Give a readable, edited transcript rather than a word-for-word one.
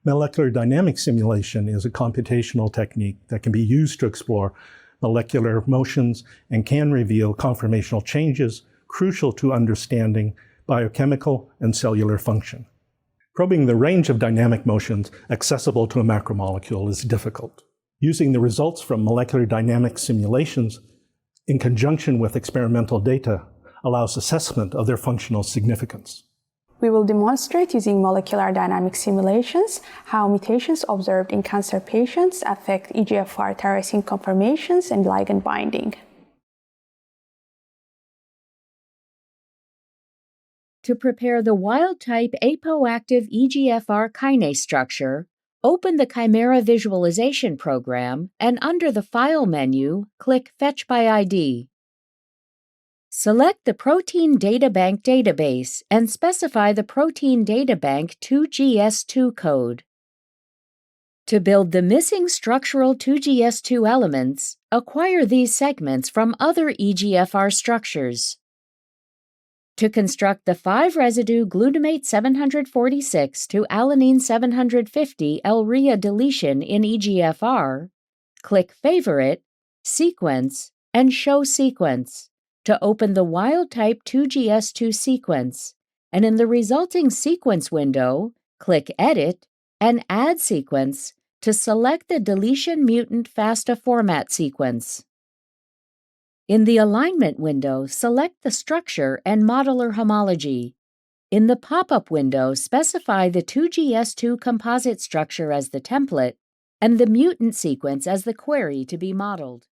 Molecular dynamic simulation is a computational technique that can be used to explore molecular motions and can reveal conformational changes crucial to understanding biochemical and cellular function. Probing the range of dynamic motions accessible to a macromolecule is difficult. Using the results from molecular dynamic simulations in conjunction with experimental data allows assessment of their functional significance. We will demonstrate using molecular dynamic simulations how mutations observed in cancer patients affect EGFR tyrosine conformations and ligand binding. To prepare the wild-type apoactive EGFR kinase structure, open the Chimera visualization program and under the File menu, click Fetch by ID. Select the Protein Data Bank database and specify the Protein Data Bank 2GS2 code. To build the missing structural 2GS2 elements, acquire these segments from other EGFR structures. To construct the 5-residue glutamate 746 to alanine 750 L-RHA deletion in EGFR, click Favorite, Sequence, and Show Sequence to open the wild-type 2GS2 sequence, and in the resulting sequence window, click Edit and Add Sequence to select the deletion mutant FASTA format sequence. In the Alignment window, select the structure and modular homology. In the pop-up window, specify the 2GS2 composite structure as the template and the mutant sequence as the query to be modeled.